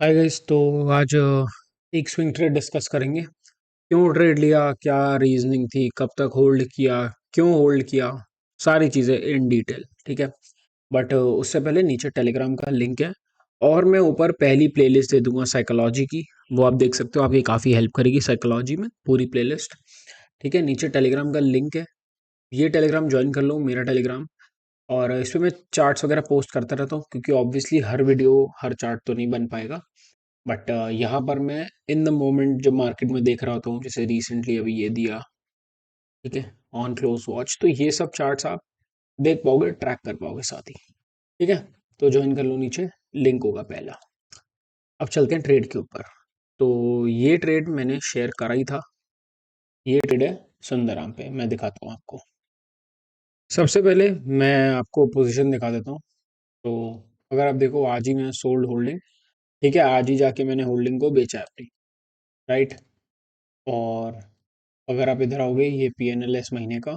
Hi guys. तो आज एक स्विंग ट्रेड डिस्कस करेंगे। क्यों ट्रेड लिया, क्या रीजनिंग थी, कब तक होल्ड किया, क्यों होल्ड किया, सारी चीज़ें इन डिटेल। ठीक है। बट उससे पहले नीचे टेलीग्राम का लिंक है और मैं ऊपर पहली प्लेलिस्ट दे दूंगा साइकोलॉजी की। वो आप देख सकते हो, आपकी काफ़ी हेल्प करेगी साइकोलॉजी में पूरी प्लेलिस्ट। ठीक है, नीचे टेलीग्राम का लिंक है। ये टेलीग्राम ज्वाइन कर लो, मेरा टेलीग्राम। और इस पे मैं चार्ट्स वगैरह पोस्ट करता रहता हूँ, क्योंकि ऑब्वियसली हर वीडियो हर चार्ट तो नहीं बन पाएगा। बट यहाँ पर मैं इन द मोमेंट जब मार्केट में देख रहा होता हूँ, जैसे रिसेंटली अभी ये दिया। ठीक है, ऑन क्लोज वॉच, तो ये सब चार्ट्स आप देख पाओगे, ट्रैक कर पाओगे साथ ही। ठीक है, तो ज्वाइन कर लो, नीचे लिंक होगा पहला। अब चलते हैं ट्रेड के ऊपर। तो ये ट्रेड मैंने शेयर करा ही था। ये ट्रेड है सुंदराम पे, मैं दिखाता हूँ आपको। सबसे पहले मैं आपको पोजीशन दिखा देता हूँ। तो अगर आप देखो, आज ही मैं सोल्ड होल्डिंग। ठीक है, आज ही जाके मैंने होल्डिंग को बेचा है अपनी। राइट। और अगर आप इधर आओगे, ये पीएनएल इस महीने का।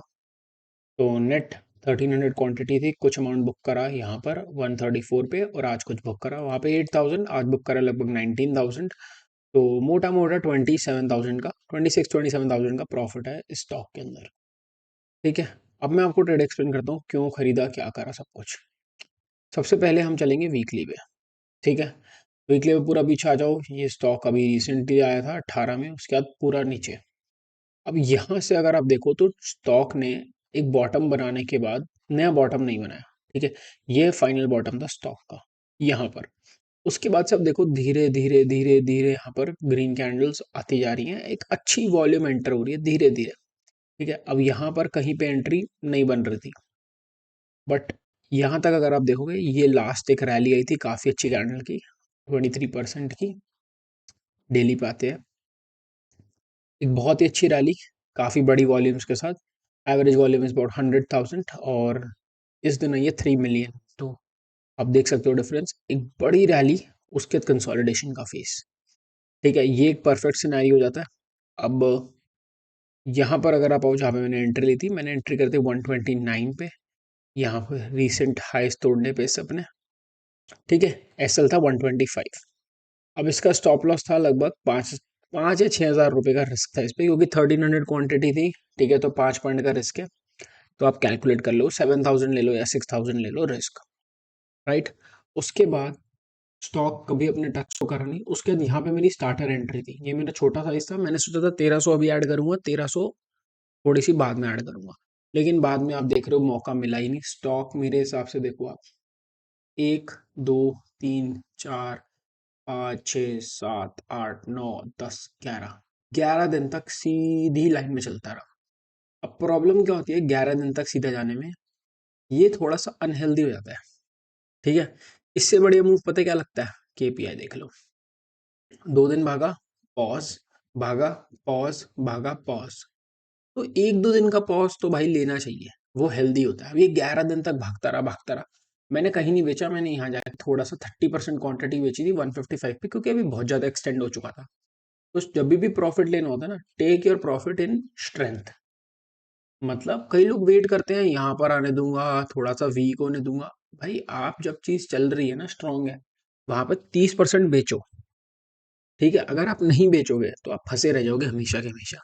तो नेट 1300 क्वांटिटी थी, कुछ अमाउंट बुक करा यहाँ पर 134 पे, और आज कुछ बुक करा वहाँ पे 8000, आज बुक करा लगभग 19000। तो मोटा मोटा 27000 का, 26-27,000 का प्रॉफिट है स्टॉक के अंदर। ठीक है। अब मैं आपको ट्रेड एक्सप्लेन करता हूँ, क्यों खरीदा, क्या करा, सब कुछ। सबसे पहले हम चलेंगे वीकली पे। ठीक है, वीकली पे पूरा पीछे आ जाओ। ये स्टॉक अभी रिसेंटली आया था 18 में, उसके बाद पूरा नीचे। अब यहाँ से अगर आप देखो तो स्टॉक ने एक बॉटम बनाने के बाद नया बॉटम नहीं बनाया। ठीक है, ये फाइनल बॉटम था स्टॉक का यहाँ पर। उसके बाद से आप देखो, धीरे धीरे धीरे धीरे यहाँ पर ग्रीन कैंडल्स आती जा रही हैं, एक अच्छी वॉल्यूम एंटर हो रही है धीरे धीरे। ठीक है, अब यहाँ पर कहीं पे एंट्री नहीं बन रही थी, बट यहाँ तक अगर आप देखोगे, ये लास्ट एक रैली आई थी काफी अच्छी कैंडल की, 23% की। डेली पे आते हैं, एक बहुत ही अच्छी रैली, काफ़ी बड़ी वॉल्यूम्स के साथ। एवरेज वॉल्यूम इज अबाउट 100,000, और इस दिन आई है 3 मिलियन। तो आप देख सकते हो डिफरेंस, एक बड़ी रैली, उसके बाद कंसोलिडेशन का फेस। ठीक है, ये एक परफेक्ट सिनेरियो हो जाता है। अब यहाँ पर अगर आप आओ, जहाँ पे मैंने एंट्री ली थी, मैंने एंट्री करती 129 पे, यहाँ पे रिसेंट हाइस तोड़ने पे सबने। ठीक है, एसएल था 125। अब इसका स्टॉप लॉस था लगभग 5 या 6 हज़ार रुपये का रिस्क था इस पे, क्योंकि 1300 क्वांटिटी थी। ठीक है, तो 5 पॉइंट का रिस्क है। तो आप कैलकुलेट कर लो, 7000 ले लो या 6000 ले लो रिस्क। राइट। उसके बाद स्टॉक कभी अपने टच को करा नहीं। उसके बाद यहाँ पे मेरी स्टार्टर एंट्री थी, ये मेरा छोटा साइज था, मैंने सोचा था 1300 अभी ऐड करूंगा, 1300 थोड़ी सी बाद में ऐड करूंगा। लेकिन बाद में आप देख रहे हो मौका मिला ही नहीं। स्टॉक मेरे हिसाब से देखो आप, 1, 2, 3, 4, 5, 6, 7, 8, 9, 10, 11, 11 दिन तक सीधी लाइन में चलता रहा। अब प्रॉब्लम क्या होती है 11 दिन तक सीधा जाने में, ये थोड़ा सा अनहेल्दी हो जाता है। ठीक है, इससे बढ़िया मूव पता है क्या लगता है, केपीआई देख लो। 2 दिन भागा, पॉज, भागा, पॉज, भागा, पॉज। तो 1-2 दिन का पॉज तो भाई लेना चाहिए, वो हेल्दी होता है। अब ये 11 दिन तक भागता रहा भागता रहा। मैंने कहीं नहीं बेचा, मैंने यहाँ जाके थोड़ा सा 30% क्वांटिटी बेची थी 155 पे, क्योंकि अभी बहुत ज्यादा एक्सटेंड हो चुका था। तो जब भी प्रॉफिट लेना होता है ना, take your profit in strength. मतलब कई लोग वेट करते हैं, यहाँ पर आने दूंगा, थोड़ा सा वीक होने दूंगा। भाई आप जब चीज चल रही है ना, स्ट्रांग है, वहां पर 30% बेचो। ठीक है, अगर आप नहीं बेचोगे तो आप फंसे रह जाओगे हमेशा के हमेशा।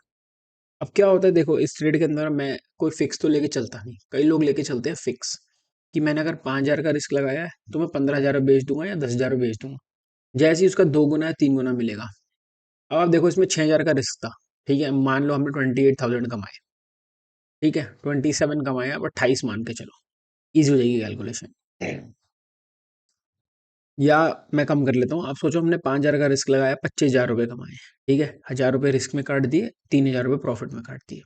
अब क्या होता है देखो, इस ट्रेड के अंदर मैं कोई फिक्स तो लेके चलता नहीं। कई लोग लेके चलते हैं फिक्स, कि मैंने अगर 5 हज़ार का रिस्क लगाया है तो मैं 15 हज़ार बेच दूंगा या 10 हज़ार बेच दूंगा। जैसे ही उसका 2 गुना या 3 गुना मिलेगा। अब आप देखो, इसमें 6 हज़ार का रिस्क था। ठीक है, मान लो हमने 28,000 कमाए। ठीक है, 27 कमाया, अब 28 मान के चलो, इजी हो जाएगी कैलकुलेशन। या मैं कम कर लेता हूँ, आप सोचो हमने 5 हज़ार का रिस्क लगाया, 25 हज़ार रुपये कमाए। ठीक है, 1,000 रुपये रिस्क में काट दिए, 3 हज़ार रुपये प्रॉफिट में काट दिए।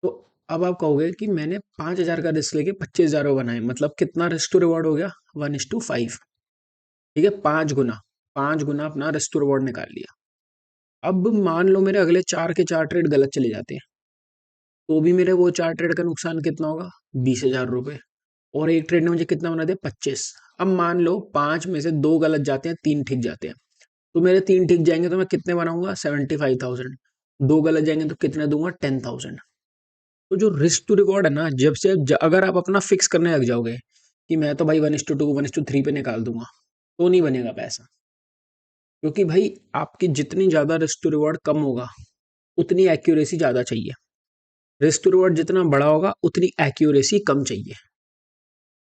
तो अब आप कहोगे कि मैंने 5 हज़ार का रिस्क लेके 25 हज़ार बनाए, मतलब कितना रिस्क टू रिवॉर्ड हो गया, 1:5। ठीक है, 5 गुना, 5 गुना अपना रिस्क टू रिवॉर्ड निकाल लिया। अब मान लो मेरे अगले 4 के 4 ट्रेड गलत चले जाते हैं, तो भी मेरे वो 4 ट्रेड का नुकसान कितना होगा, 20 हज़ार रुपये। और एक ट्रेड ने मुझे कितना बना दिया, 25। अब मान लो 5 में से 2 गलत जाते हैं, 3 ठीक जाते हैं। तो मेरे 3 ठीक जाएंगे तो मैं कितने बनाऊंगा, 75,000। 2 गलत जाएंगे तो कितने दूंगा, 10,000। तो जो रिस्क टू रिवॉर्ड है ना, जब से अगर आप अपना फिक्स करने लग जाओगे कि मैं तो भाई 1:2 1:3 पे निकाल दूंगा, तो नहीं बनेगा पैसा। क्योंकि भाई आपकी जितनी ज़्यादा रिस्क टू रिवॉर्ड कम होगा, उतनी एक्यूरेसी ज़्यादा चाहिए। रिस्क टू रिवॉर्ड जितना बड़ा होगा, उतनी एक्यूरेसी कम चाहिए।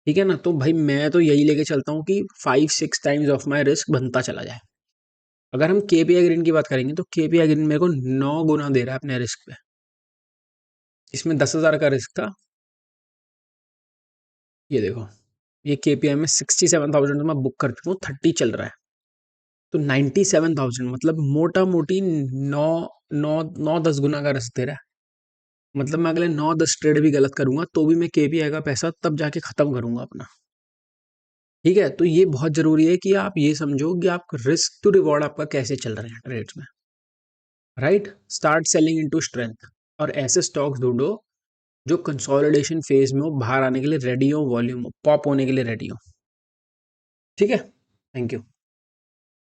ठीक है ना? तो भाई मैं तो यही लेके चलता हूँ कि 5-6 टाइम्स ऑफ माई रिस्क बनता चला जाए। अगर हम केपीआई ग्रीन की बात करेंगे तो केपीआई ग्रीन मेरे को 9 गुना दे रहा है अपने रिस्क पे। इसमें 10,000 का रिस्क था। ये देखो, ये केपीआई में 67,000 मैं बुक कर चुका हूँ, 30 चल रहा है। तो 97,000 मतलब मोटा मोटी 9-10 गुना का रिस्क दे रहा है। मतलब मैं अगले 9-10 ट्रेड भी गलत करूंगा तो भी मैं केपीआई का पैसा तब जाके खत्म करूंगा अपना। ठीक है, तो ये बहुत जरूरी है कि आप ये समझो कि आप रिस्क टू रिवॉर्ड आपका कैसे चल रहे हैं ट्रेड्स में। Right, start selling into strength. और ऐसे स्टॉक्स ढूंढो जो कंसोलिडेशन फेज में हो, बाहर आने के लिए रेडी हो, वॉल्यूम पॉप होने के लिए रेडी हो। ठीक है, थैंक यू।